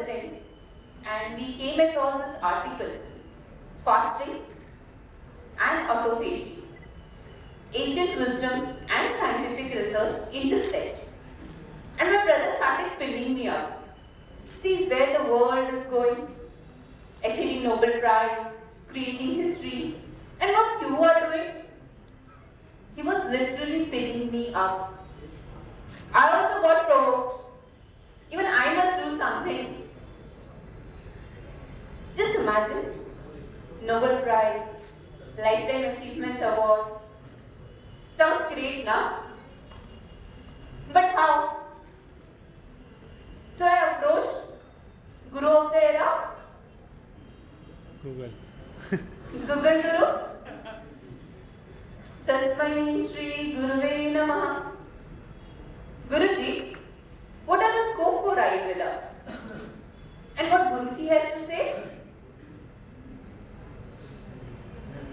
visiting and we came across this article, Fasting and Autophagy. Ancient wisdom and scientific research intersect. And my brother started pinning me up. See where the world is going, achieving Nobel Prize, creating history, and what you are doing. He was literally pinning me up. I also got provoked. Even I must do something. Just imagine, Nobel Prize, Lifetime Achievement Award. Sounds great, now? But how? So I approached Guru of the era. Google. Google Guru. Tasmai Shri Guruve Namaha. Guruji, what are the scope for Ayurveda? And what Guruji has to say?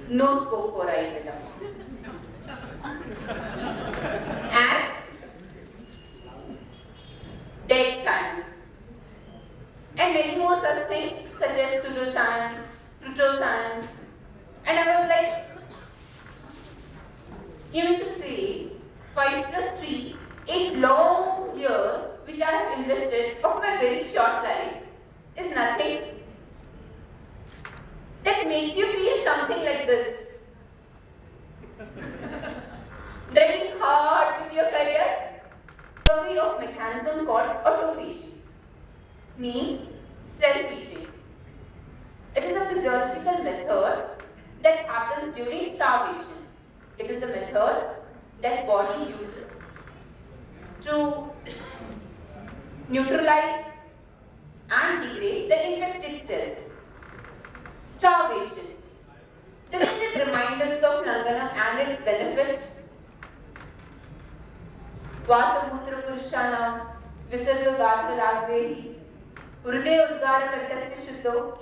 No scope for Ayurveda. And dead science. And many more such things such as pseudoscience, proto-science. And I was like, you mean to say 5 plus 3, 8 long years which I have invested of my very short life is nothing? That makes you feel something like this. Dragging hard with your career, discovery of mechanism called autophagy means self-eating. It is a physiological method that happens during starvation. It is a method that body uses to neutralize and degrade the infected cells. Starvation. Doesn't it remind us of Langana and its benefit? Vatamutra Purushanam, Visarga Gatra Lagvehi, Hriday Udgara Kattasya Shuddho,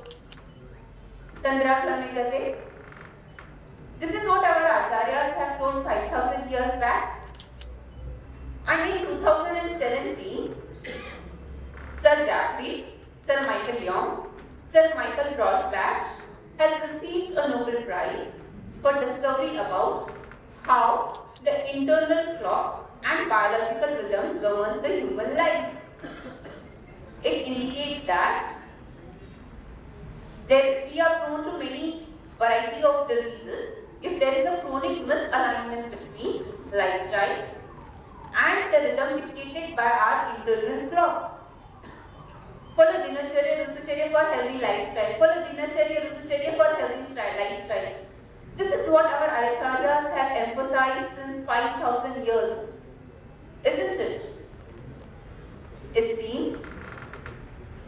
Tandra Klamigate. This is what our Acharyas have told 5,000 years back. And in 2017, Sir Jaffrey, Sir Michael Young, Sir Michael Rosbash has received a Nobel Prize for discovery about how the internal clock and biological rhythm governs the human life. It indicates that we are prone to many variety of diseases if there is a chronic misalignment between lifestyle and the rhythm dictated by our internal clock. Follow Dinacharya Rutucharya for healthy lifestyle. Follow Dinacharya Rutucharya for healthy lifestyle. This is what our Acharyas have emphasized since 5,000 years. Isn't it? It seems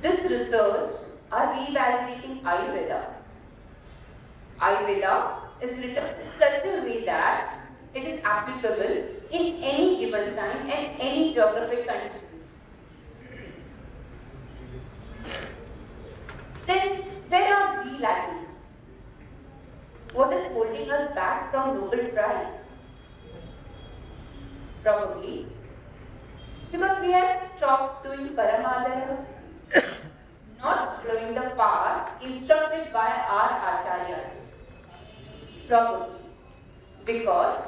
this research are revalidating Ayurveda. Ayurveda is written in such a way that it is applicable in any given time and any geographic conditions. Then where are we lacking? What is holding us back from Nobel Prize? Probably because we have stopped doing Paramadaya, not following the path instructed by our Acharyas. Probably because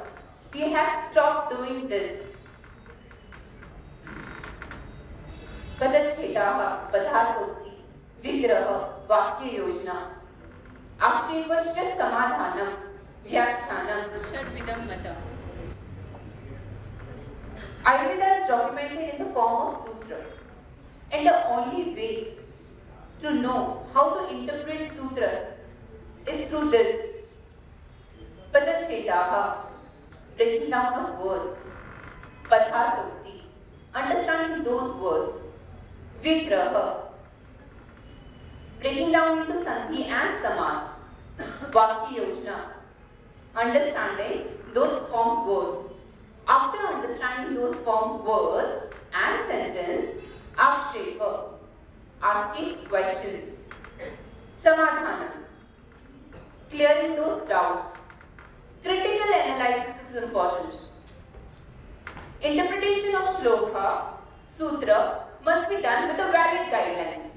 we have stopped doing this. Padachetaha, Padhartoti, Vigraha, Vakya Yojana, Akshepasya Samadhanam, Vyakhyanam, Shadvidam Matam. Ayurveda is documented in the form of sutra, and the only way to know how to interpret sutra is through this. Padachetaha, breaking down of words. Padhartoti, understanding those words. Vigraha, breaking down into Sandhi and Samas. Vakya Yojana, understanding those formed words. After understanding those formed words and sentence, Akshepa, asking questions. Samadhana, clearing those doubts. Critical analysis is important. Interpretation of shloka, sutra must be done with a valid guidelines.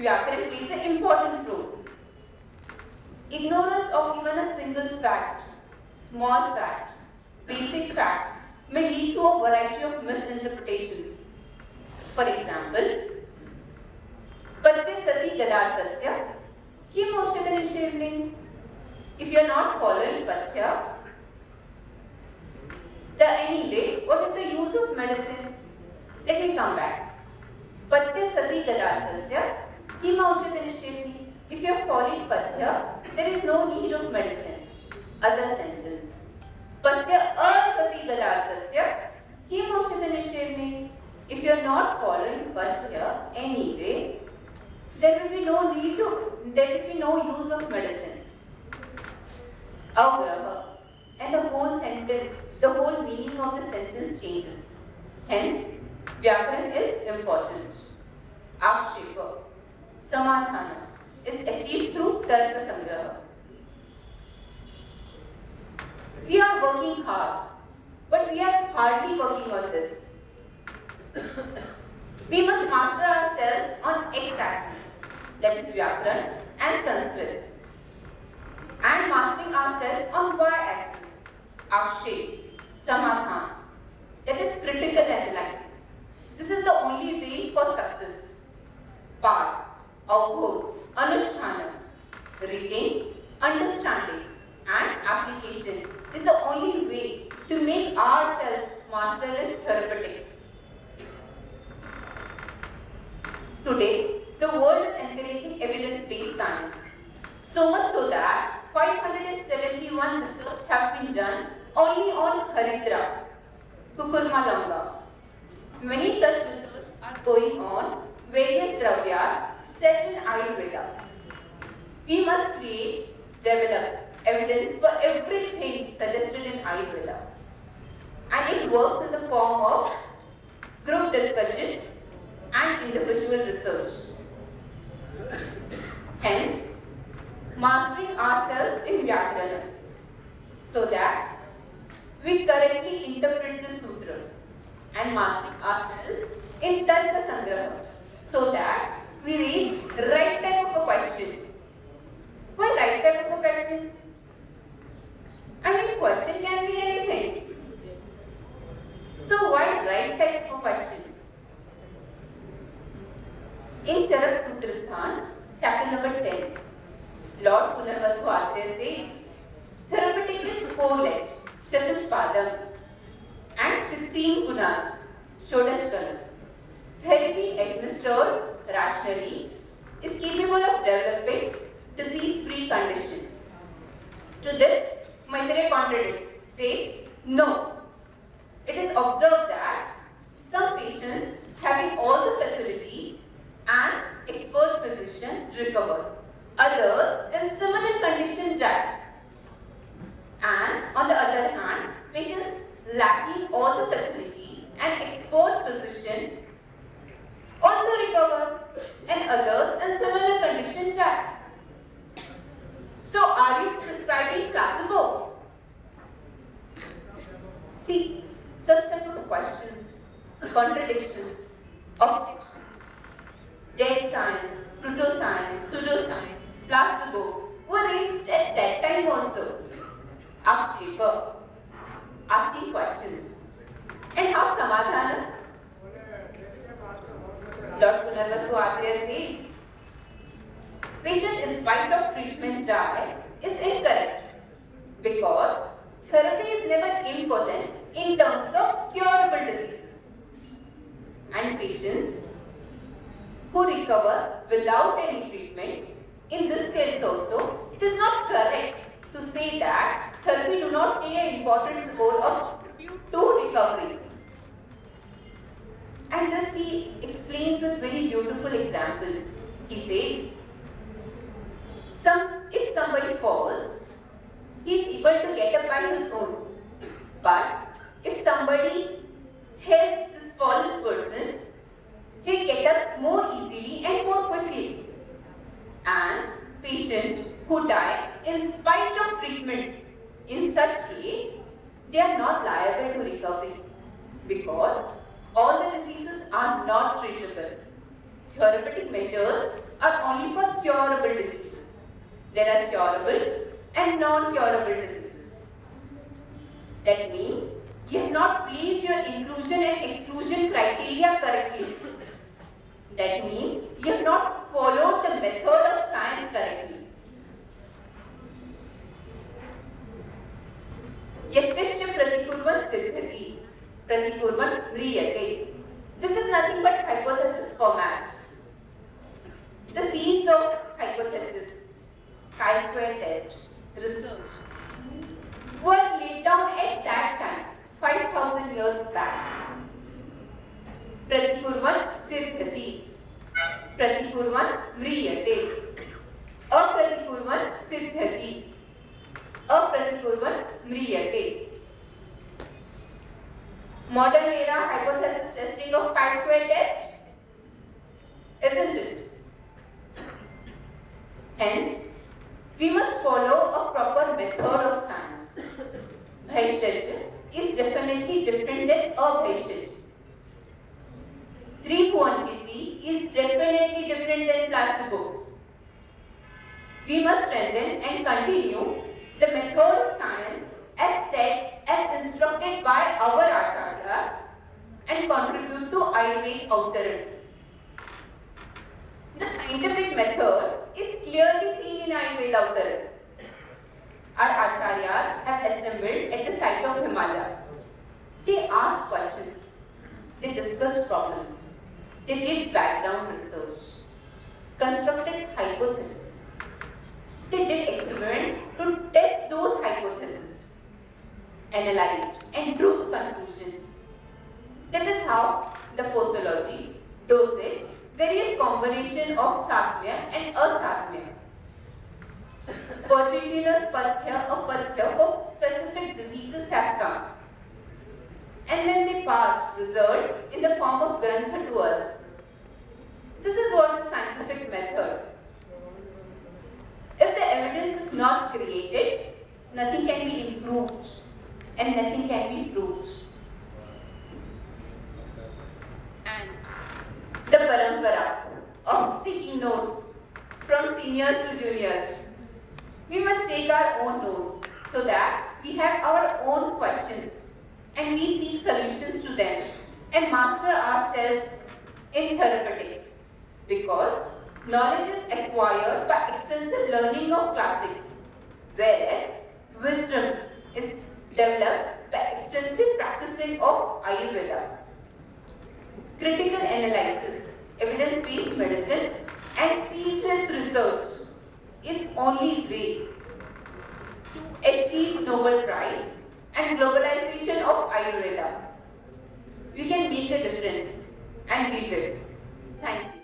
Vyakaran plays an important role. Ignorance of even a single fact, small fact, basic fact may lead to a variety of misinterpretations. For example, Patya Sati Gadartasya Kim Aushadha Nishedne. If you are not following Patya, anyway, what is the use of medicine? Let me come back. Patya Sati Gadartasya Kim Aushadha Nishedne. If you are following Patya, there is no need of medicine. Other sentence. Patya Asati Gadartasya Kim Aushadha Nishedne. If you are not following Patya anyway, there will be no use of medicine. Agraha. And the whole sentence, the whole meaning of the sentence changes. Hence, Vyakaran is important. Akshepa, Samadhana is achieved through Tarka Sangraha. We are working hard, but we are hardly working on this. We must master ourselves on x-axis, that is Vyakaran and Sanskrit, and mastering ourselves on y-axis, Akshep, Samadhan, that is critical analysis. This is the only way for success. Part, Avbodh, Anushthanam, reading, understanding and application is the only way to make ourselves master in therapeutics. Today, the world is encouraging evidence-based science, so much so that 571 research have been done only on Haridra, Kukurma Langa. Many such research are going on various dravyas set in Ayurveda. We must develop evidence for everything suggested in Ayurveda. And it works in the form of group discussion and individual research. Hence, mastering ourselves in Vyakarana so that we correctly interpret the sutra, and mastering ourselves in Tarka Sangraha so that we raise right type of a question. Why right type of a question? I mean, question can be anything. So why right type of a question? In Charak Sutrasthan, chapter number 10, Lord Punarvasu says, therapeutic is 4-legged, Chatushpadam, and 16 gunas, Shodashkala. Therapy administered rationally is capable of developing disease-free condition. To this, Maitreya contradicts, says, no. It is observed that some patients having all the facilities and expert physician recover. Others in similar condition die. And on the other hand, patients lacking all the facilities and expert physician also recover, and others in similar condition die. So are you prescribing placebo? See, such type of questions, contradictions, objections, dead science, proto-science, pseudo-science, placebo were raised at that time also. Akshepa, asking questions. And how Samadhana? Lord Punarvasu says, patient in spite of treatment die is incorrect because therapy is never important in terms of curable diseases. And patients who recover without any treatment, in this case also, it is not correct to say that therapy do not play an important role or contribute to recovery. And this he explains with very beautiful example. He says, if somebody falls, he is able to get up by his own. But if somebody helps this fallen person, he gets up more easily and more quickly. And patient who die in spite of treatment, in such case, they are not liable to recovery because all the diseases are not treatable. therapeutic measures are only for curable diseases. There are curable and non-curable diseases. That means you have not placed your inclusion and exclusion criteria correctly. That means you have not followed the method of science correctly. Yatyasya pratikurvan siddhati, pratikurvan mriyate. This is nothing but hypothesis format. The seeds of hypothesis, chi-square test, research, were laid down at that time, 5,000 years back. Pratikurvan siddhati, pratikurvan mriyate, apratikurvan siddhati, apratikurvan mriyate. Modern era hypothesis testing of chi-square test, isn't it? Hence, we must follow a proper method of science. Bhaishaj is definitely different than abhaishaj. Tribhuvankiti is definitely different than placebo. We must strengthen and continue the method of science as said, as instructed by our acharyas and contribute to Ayurvedic Attar. The scientific method is clearly seen in Ayurveda Attar. Our acharyas have assembled at the site of Himalaya. They asked questions, they discussed problems, they did background research, constructed hypotheses. They did experiments to test those hypotheses, analyzed and drew conclusion. That is how the posology, dosage, various combination of satmya and asatmya, particular pathya or pathya for specific diseases have come. And then they passed results in the form of grantha to us. This is what is scientific method. If the evidence is not created, nothing can be improved and nothing can be proved. And the parampara of taking notes from seniors to juniors. We must take our own notes so that we have our own questions and we seek solutions to them and master ourselves in therapeutics, because knowledge is acquired by extensive learning of classics, whereas wisdom is developed by extensive practicing of Ayurveda. Critical analysis, evidence-based medicine and ceaseless research is only way to achieve Nobel Prize and globalization of Ayurveda. We can make a difference and we will. Thank you.